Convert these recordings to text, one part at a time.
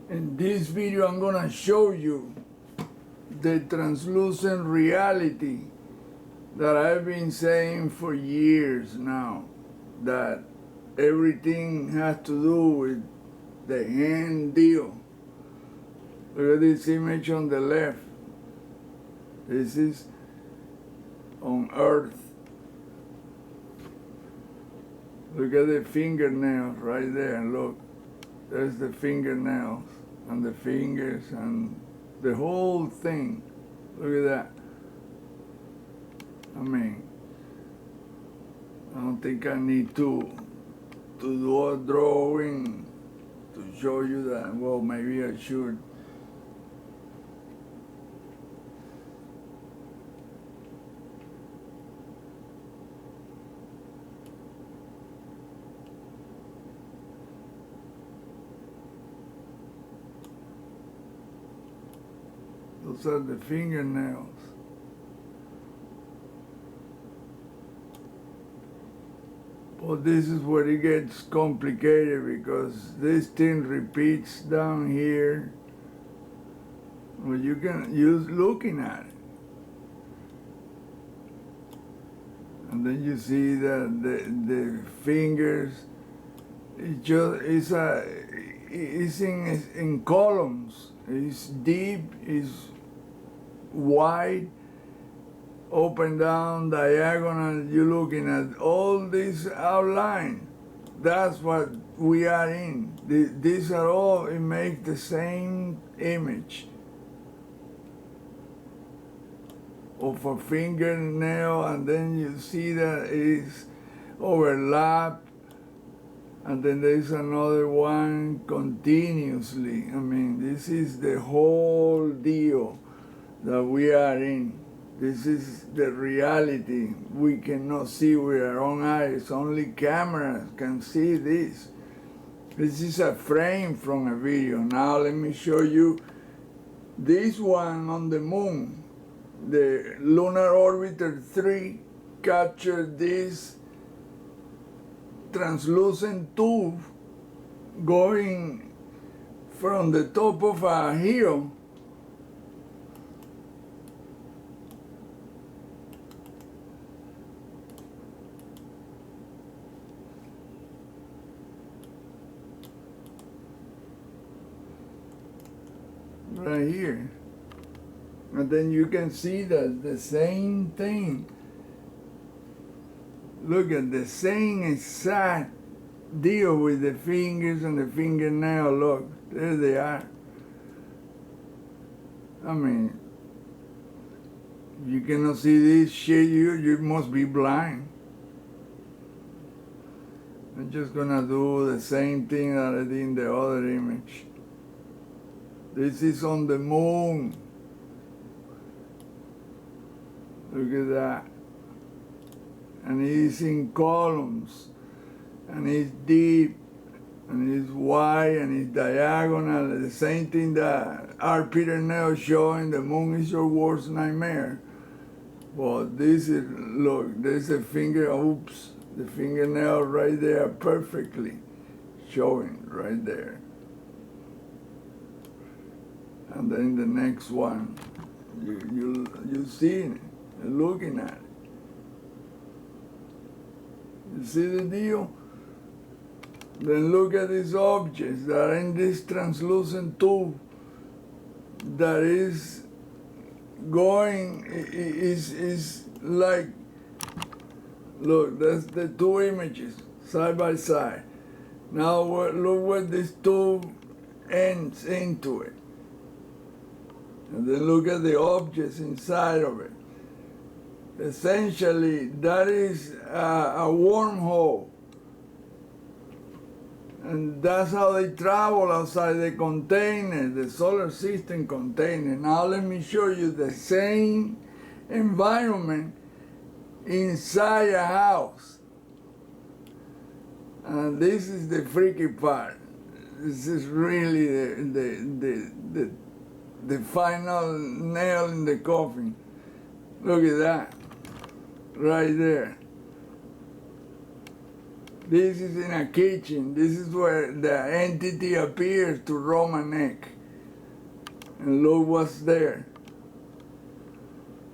In this video I'm gonna show you the translucent reality that I've been saying for years now, that everything has to do with the hand deal. Look at this image on the left. This is on Earth. Look at the fingernails right there, look. There's the fingernails and the fingers and the whole thing. Look at that. I mean, I don't think I need to do a drawing to show you that. Well, maybe I should. Those are the fingernails. But this is where it gets complicated, because this thing repeats down here. Well, you can use looking at it. And then you see that the fingers, it's in columns. It's deep, it's wide, up and down, diagonal. You're looking at all this outline. That's what we are in. These are all, it makes the same image of a fingernail, and then you see that it's overlap, and then there's another one continuously. I mean, this is the whole deal that we are in. This is the reality. We cannot see with our own eyes. Only cameras can see this. This is a frame from a video. Now let me show you this one on the moon. The Lunar Orbiter 3 captured this translucent tube going from the top of a hill right here, and then you can see that the same thing. Look at the same exact deal with the fingers and the fingernail. Look, there they are. I mean, you cannot see this shit, you must be blind. I'm just gonna do the same thing that I did in the other image. This is on the moon. Look at that. And it's in columns, and it's deep, and it's wide, and it's diagonal. The same thing that R. Peter Nail showing, the moon is your worst nightmare. Well, this is, look, there's a finger, oops, the fingernail right there perfectly showing right there. And then the next one, you see it, you're looking at it. You see the deal? Then look at these objects that are in this translucent tube that is going, is like, look, that's the two images side by side. Now look where this tube ends into it. And then look at the objects inside of it. Essentially, that is a wormhole. And that's how they travel outside the container, the solar system container. Now let me show you the same environment inside a house. And this is the freaky part. This is really the final nail in the coffin. Look at that, right there. This is in a kitchen. This is where the entity appears to rub my neck. And look what's there.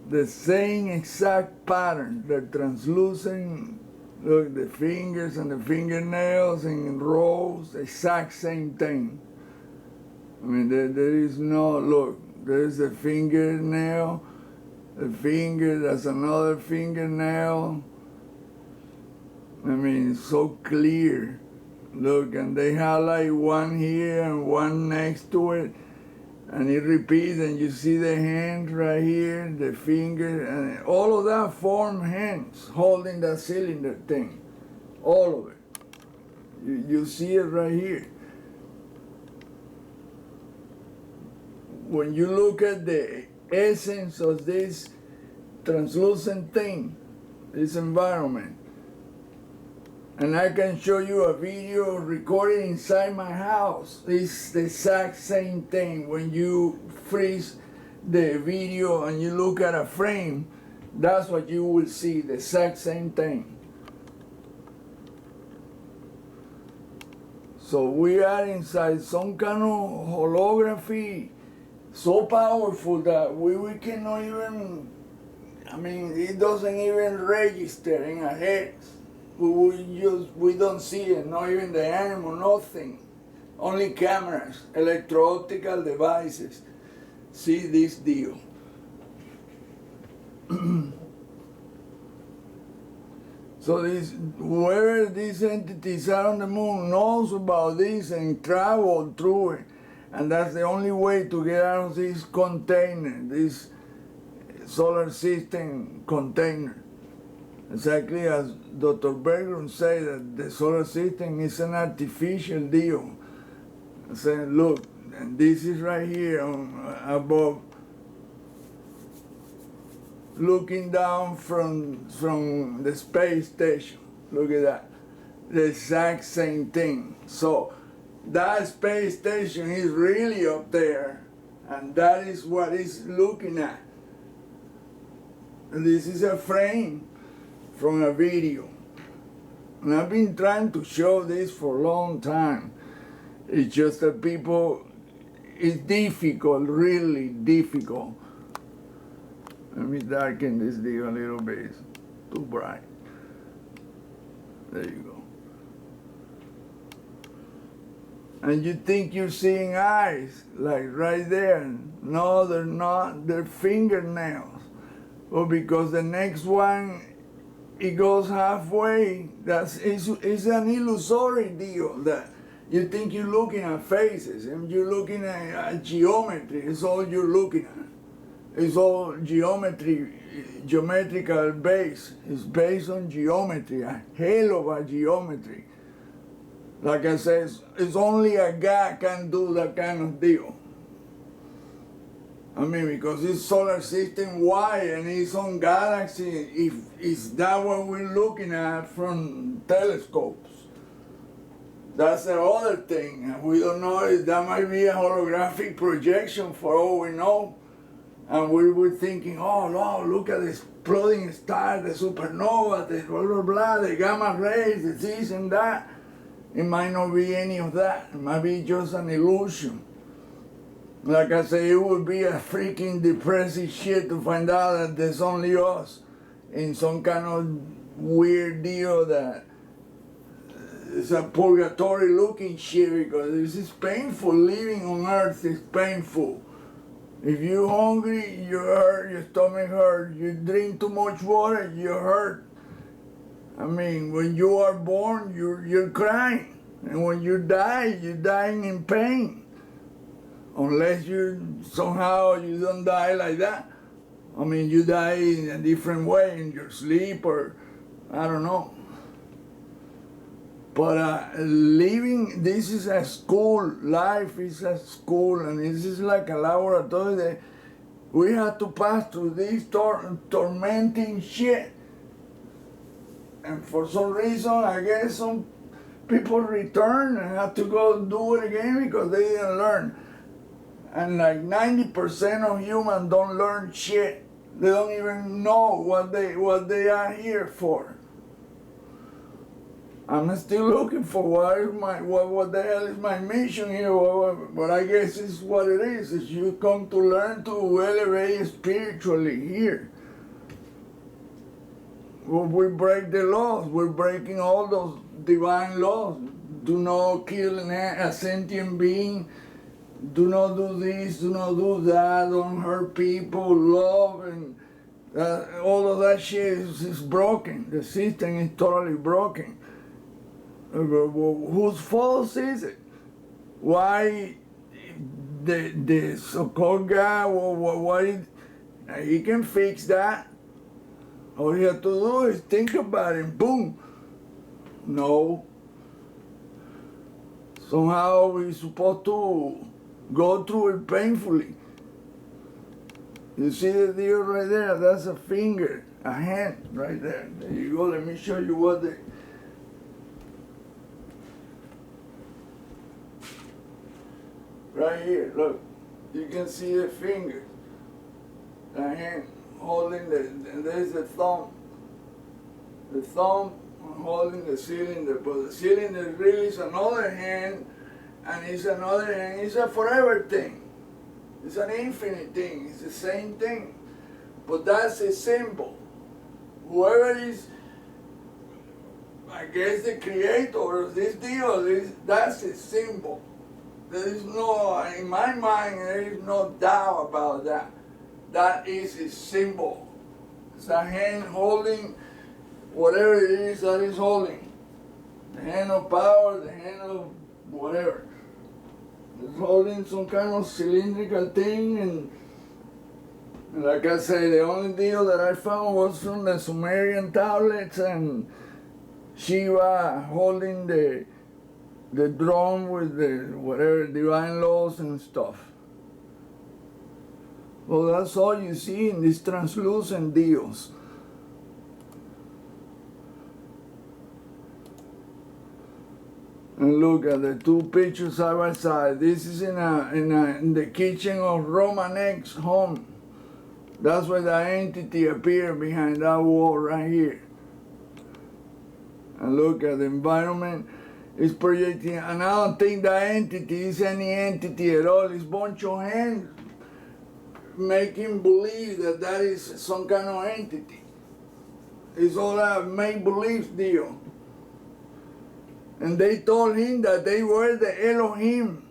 The same exact pattern, the translucent, look, the fingers and the fingernails in rows, exact same thing. I mean, there is no, look, there's a fingernail, a finger, that's another fingernail. I mean, it's so clear. Look, and they highlight one here and one next to it, and it repeats, and you see the hand right here, the finger, and all of that form hands holding that cylinder thing. All of it. You see it right here. When you look at the essence of this translucent thing, this environment, and I can show you a video recorded inside my house. It's the exact same thing. When you freeze the video and you look at a frame, that's what you will see, the exact same thing. So we are inside some kind of holography so powerful that we cannot even, I mean, it doesn't even register in our heads. We don't see it, not even the animal, nothing. Only cameras, electro-optical devices see this deal. So whoever these entities are on the moon knows about this and traveled through it. And that's the only way to get out of this container, this solar system container. Exactly as Dr. Bergeron said, that the solar system is an artificial deal. Saying, look, and this is right here above, looking down from the space station. Look at that. The exact same thing. So that space station is really up there, and that is what it's looking at. And this is a frame from a video. And I've been trying to show this for a long time. It's just that people, it's difficult, really difficult. Let me darken this deal a little bit, it's too bright. There you go. And you think you're seeing eyes, like right there. No, they're not, they're fingernails. Well, because the next one, it goes halfway. It's an illusory deal that you think you're looking at faces and you're looking at geometry. It's all you're looking at. It's all geometry, geometrical base. It's based on geometry, a hell of a geometry. Like I said, it's only a guy can do that kind of deal. I mean, because it's solar system wide and it's on galaxy, is that what we're looking at from telescopes? That's the other thing. And we don't know if that might be a holographic projection for all we know. And we were thinking, oh no, look at the exploding star, the supernova, the blah, blah, blah, the gamma rays, the this and that. It might not be any of that. It might be just an illusion. Like I say, it would be a freaking depressing shit to find out that there's only us in some kind of weird deal that it's a purgatory looking shit, because this is painful. Living on Earth is painful. If you're hungry, you hurt, your stomach hurts. You drink too much water, you hurt. I mean, when you are born, you're crying. And when you're dying in pain. Unless you somehow you don't die like that. I mean, you die in a different way, in your sleep, or I don't know. But living, this is a school. Life is a school, and this is like a laboratory that we have to pass through this tormenting shit. And for some reason, I guess some people return and have to go do it again because they didn't learn. And like 90% of humans don't learn shit. They don't even know what they are here for. I'm still looking for what the hell is my mission here, but I guess it's what it is you come to learn to elevate spiritually here. We break the laws, we're breaking all those divine laws. Do not kill a sentient being, do not do this, do not do that, don't hurt people, love, and all of that shit is broken. The system is totally broken. Whose fault is it? Why the so-called guy, he can fix that. All you have to do is think about it, boom. No. Somehow we're supposed to go through it painfully. You see the deal right there? That's a finger, a hand right there. There you go. Let me show you what the... Right here, look. You can see the finger, the hand holding and there's the thumb. The thumb holding the cylinder, but the cylinder really is another hand, and it's another hand. It's a forever thing. It's an infinite thing. It's the same thing. But that's a symbol. Whoever is, I guess, the creator of this deal, that's a symbol. There is no, in my mind, there is no doubt about that. That is a symbol. It's a hand holding whatever it is that is holding. The hand of power, the hand of whatever. It's holding some kind of cylindrical thing, and like I say, the only deal that I found was from the Sumerian tablets, and Shiva holding the drum with the whatever divine laws and stuff. Well, that's all you see in these translucent deals. And look at the two pictures side by side. This is in the kitchen of Roman X home. That's where the entity appeared behind that wall right here. And look at the environment. It's projecting, and I don't think that entity is any entity at all. It's a bunch of hands making believe that that is some kind of entity. It's all a make-believe deal. And they told him that they were the Elohim.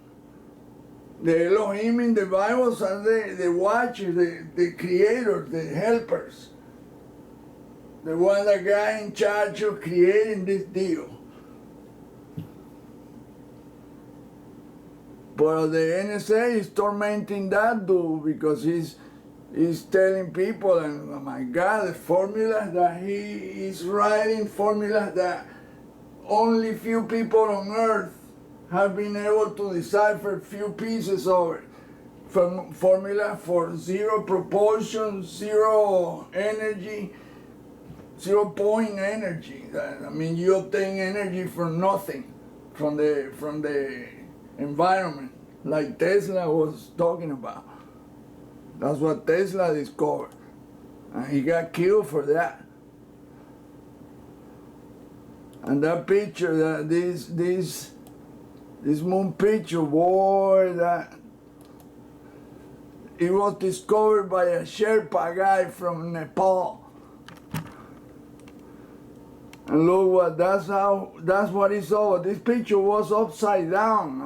The Elohim in the Bible are the watchers, the creators, the helpers. The one that got in charge of creating this deal. But the NSA is tormenting that dude because he's telling people, and oh my God, the formulas that he is writing, formulas that only few people on Earth have been able to decipher few pieces of it. From formula for zero propulsion, zero energy, 0 point energy. I mean, you obtain energy from nothing, from the environment, like Tesla was talking about. That's what Tesla discovered, and he got killed for that. And that picture, this moon picture, boy, that it was discovered by a Sherpa guy from Nepal. And look what, that's what he saw. This picture was upside down.